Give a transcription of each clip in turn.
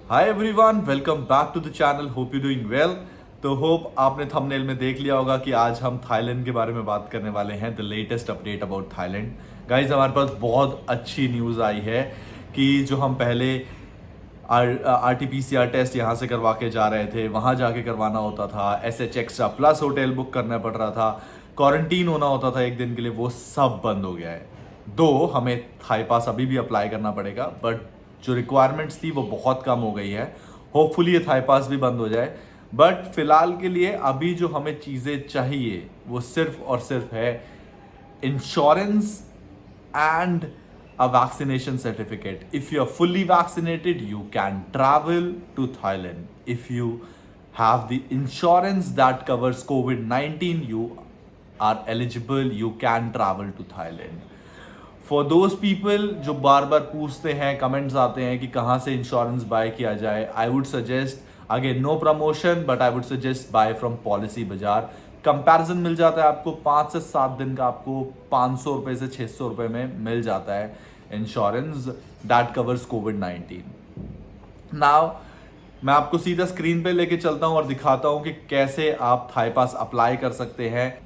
Hi everyone, welcome back to the channel. Hope you doing well. तो hope आपने thumbnail में देख लिया होगा कि आज हम थाईलैंड के बारे में बात करने वाले हैं। The latest update about Thailand. Guys, हमारे पास बहुत अच्छी न्यूज़ आई है कि जो हम पहले RT-PCR टेस्ट यहाँ से करवा के जा रहे थे, वहाँ जाके करवाना होता था, SH extra plus hotel book करना पड़ रहा था, क्वारंटीन होना होता था एक दिन के लिए, वो सब बंद हो गया है। दो हमें थाई पास अभी भी अप्लाई करना पड़ेगा, बट जो रिक्वायरमेंट्स थी वो बहुत कम हो गई है। होपफुली ये थाई पास भी बंद हो जाए। बट फिलहाल के लिए अभी जो हमें चीज़ें चाहिए वो सिर्फ और सिर्फ है insurance and a vaccination certificate. If you are fully vaccinated, you can travel to Thailand. If you have the insurance that covers COVID-19, you are eligible, you can travel to Thailand. For those people जो बार बार पूछते हैं, comments आते हैं कि कहाँ से insurance buy किया जाए, I would suggest, again no promotion, but I would suggest buy from Policybazaar. Comparison मिल जाता है आपको, 5 से 7 दिन का आपको 500 रुपये से 600 रुपये में मिल जाता है insurance that covers covid. Now मैं आपको सीधा स्क्रीन पे लेके चलता हूँ और दिखाता हूँ कि कैसे आप थाई पास अप्लाई कर सकते हैं।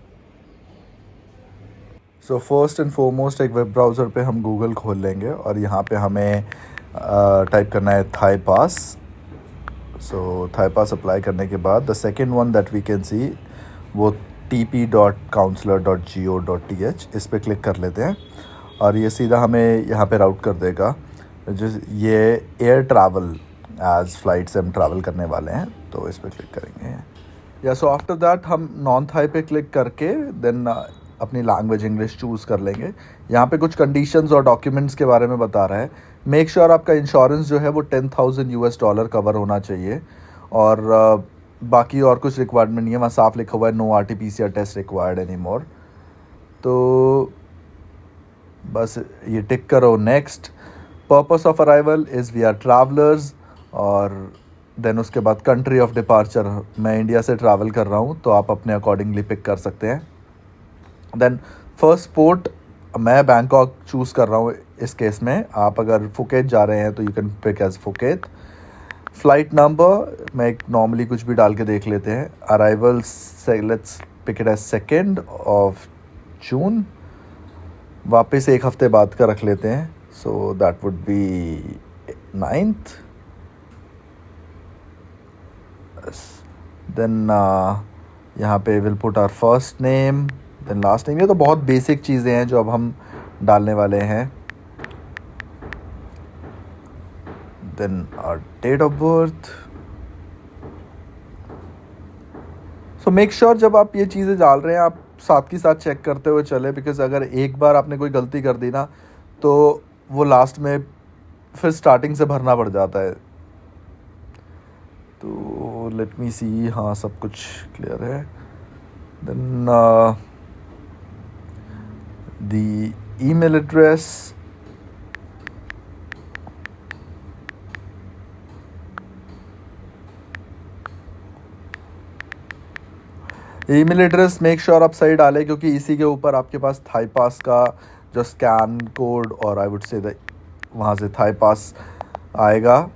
सो फर्स्ट एंड फॉरमोस्ट एक वेब ब्राउज़र पे हम गूगल खोल लेंगे और यहाँ पे हमें टाइप करना है Thai pass. So Thai pass apply करने के बाद the second one that we can see वो tp.councillor.go.th, इस पर क्लिक कर लेते हैं और ये सीधा हमें यहाँ पे राउट कर देगा। ये एयर ट्रैवल एज फ्लाइट से हम ट्रैवल करने वाले हैं, तो इस पर क्लिक करेंगे। या सो आफ्टर दैट हम नॉन थाई पे क्लिक करके देन अपनी लैंग्वेज इंग्लिश चूज़ कर लेंगे। यहाँ पे कुछ कंडीशंस और डॉक्यूमेंट्स के बारे में बता रहा है। मेक श्योर आपका इंश्योरेंस जो है वो $10,000 कवर होना चाहिए और बाकी और कुछ रिक्वायरमेंट नहीं है। वहाँ साफ लिखा हुआ है no RT-PCR test required any more. तो बस ये टिक करो next. Purpose of arrival is we are travellers, और देन उसके बाद कंट्री ऑफ डिपार्चर, मैं इंडिया से ट्रैवल कर रहा हूँ तो आप अपने अकॉर्डिंगली पिक कर सकते हैं। देन फर्स्ट पोर्ट मैं बैंकॉक चूज़ कर रहा हूँ इस केस में। आप अगर फुकेत जा रहे हैं तो you can pick as Phuket. Flight number मैं एक नॉर्मली कुछ भी डाल के देख लेते हैं। अराइवल से let's pick it as 2 June. वापस एक हफ्ते बाद का रख लेते हैं, so that would be 9th। Then यहाँ पे will put our first name then last name. ये तो बहुत बेसिक चीज़ें हैं जो अब हम डालने वाले हैं। Then our date of birth. So make sure जब आप ये चीज़ें डाल रहे हैं आप साथ के साथ चेक करते हुए चले, बिकॉज अगर एक बार आपने कोई गलती कर दी ना तो वो लास्ट में फिर स्टार्टिंग से भरना पड़ जाता है। तो लेट मी सी, हाँ सब कुछ क्लियर है। Then the email address, email address make sure आप सही डालें, क्योंकि इसी के ऊपर आपके पास थाई पास का जो स्कैन कोड और आई वुड से वहाँ से थाई पास आएगा,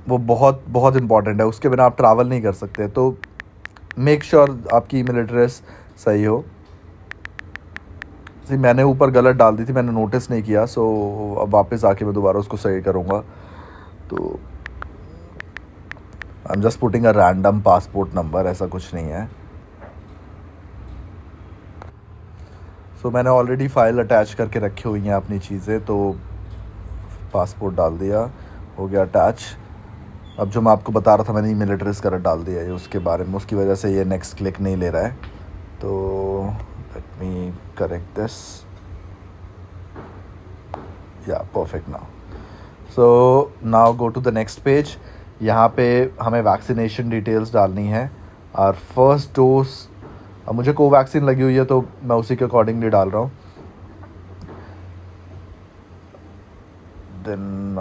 वो बहुत बहुत इंपॉर्टेंट है। उसके बिना आप ट्रैवल नहीं कर सकते। तो मेक श्योर आपकी ईमेल एड्रेस सही हो। जी मैंने ऊपर गलत डाल दी थी, मैंने नोटिस नहीं किया, सो अब वापस आके मैं दोबारा उसको सही करूँगा। तो I am just putting a random passport number, ऐसा कुछ नहीं है। सो मैंने ऑलरेडी फ़ाइल अटैच करके रखी हुई हैं अपनी चीज़ें, तो पासपोर्ट डाल दिया, हो गया अटैच। अब जो मैं आपको बता रहा था मैंने ईमेल एड्रेस कर डाल दिया है उसके बारे में, उसकी वजह से ये नेक्स्ट क्लिक नहीं ले रहा है। तो let me correct this. Yeah, perfect now. So now go to the next page. यहाँ पे हमें वैक्सीनेशन डिटेल्स डालनी है। और फर्स्ट डोज, अब मुझे कोवैक्सीन लगी हुई है तो मैं उसी के अकॉर्डिंगली डाल रहा हूँ। Then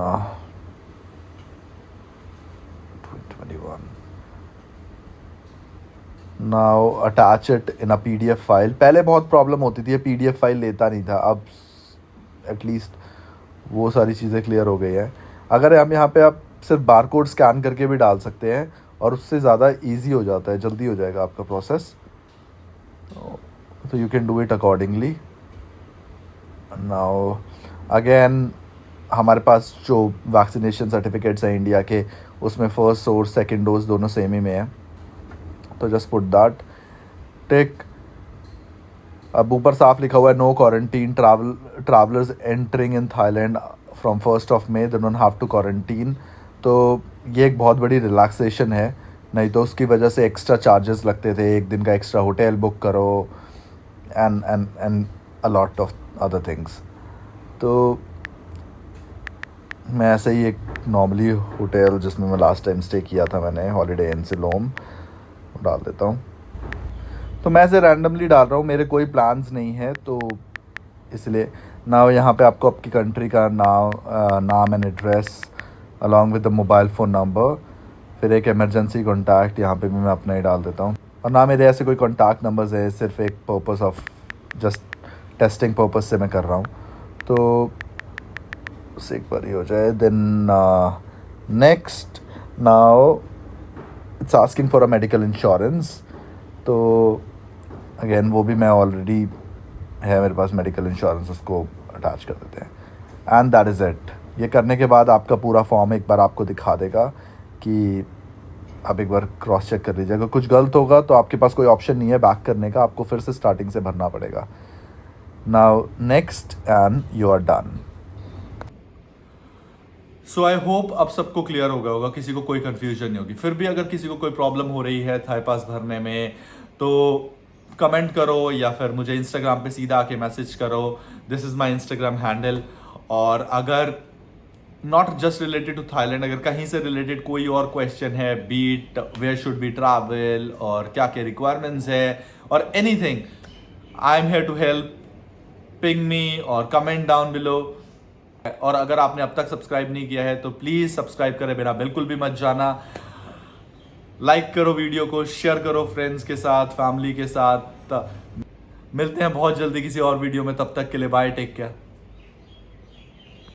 21 now attach it in a PDF file. पहले बहुत प्रॉब्लम होती थी, PDF फाइल लेता नहीं था, अब एटलीस्ट वो सारी चीज़ें क्लियर हो गई है। अगर हम यहाँ पे आप सिर्फ बारकोड स्कैन करके भी डाल सकते हैं और उससे ज़्यादा इजी हो जाता है, जल्दी हो जाएगा आपका प्रोसेस। तो you can do it accordingly. Now again हमारे पास जो वैक्सीनेशन सर्टिफिकेट्स हैं इंडिया के, उसमें फर्स्ट और सेकंड डोज दोनों सेम ही में है, तो जस्ट पुट दैट टिक। अब ऊपर साफ लिखा हुआ है no quarantine travellers entering in Thailand from 1 May they don't have to quarantine. तो ये एक बहुत बड़ी रिलैक्सेशन है, नहीं तो उसकी वजह से एक्स्ट्रा चार्जेस लगते थे, एक दिन का एक्स्ट्रा होटल बुक करो and a lot of other things. तो मैं ऐसे ही एक नॉर्मली होटल जिसमें मैं लास्ट टाइम स्टे किया था मैंने, हॉलीडे इन सिलोम, डाल देता हूँ। तो मैं ऐसे रैंडमली डाल रहा हूँ, मेरे कोई प्लान्स नहीं है, तो इसलिए ना यहाँ पे आपको आपकी कंट्री का नाम and address along with the mobile phone number, फिर एक इमरजेंसी कॉन्टैक्ट, यहाँ पे भी मैं अपना ही डाल देता हूँ। और ना मेरे ऐसे कोई कॉन्टैक्ट नंबर्स है, सिर्फ एक purpose of just testing purpose से मैं कर रहा हूँ। तो उससे एक बार ही हो जाए। Then next now it's asking for a medical insurance, तो अगेन वो भी मैं ऑलरेडी है मेरे पास मेडिकल इंश्योरेंस, उसको अटैच कर देते हैं एंड दैट इज़ इट। ये करने के बाद आपका पूरा फॉर्म एक बार आपको दिखा देगा कि आप एक बार क्रॉस चेक कर लीजिए, अगर कुछ गलत होगा तो आपके पास कोई ऑप्शन नहीं है बैक करने का, आपको फिर से स्टार्टिंग से भरना पड़ेगा। Now next and you are done. So I hope अब सबको क्लियर हो गया होगा, किसी को कोई कंफ्यूजन नहीं होगी। फिर भी अगर किसी को कोई प्रॉब्लम हो रही है थाई पास भरने में, तो कमेंट करो या फिर मुझे इंस्टाग्राम पे सीधा आके मैसेज करो, this is my Instagram handle. और अगर not just related to Thailand, अगर कहीं से रिलेटेड कोई और क्वेश्चन है, be it where should be travel और क्या क्या रिक्वायरमेंट्स है और anything, I am here to help, ping me और कमेंट डाउन बिलो। और अगर आपने अब तक सब्सक्राइब नहीं किया है तो प्लीज़ सब्सक्राइब करे बिना बिल्कुल भी मत जाना। लाइक करो वीडियो को, शेयर करो फ्रेंड्स के साथ, फैमिली के साथ। मिलते हैं बहुत जल्दी किसी और वीडियो में, तब तक के लिए बाय, टेक केयर।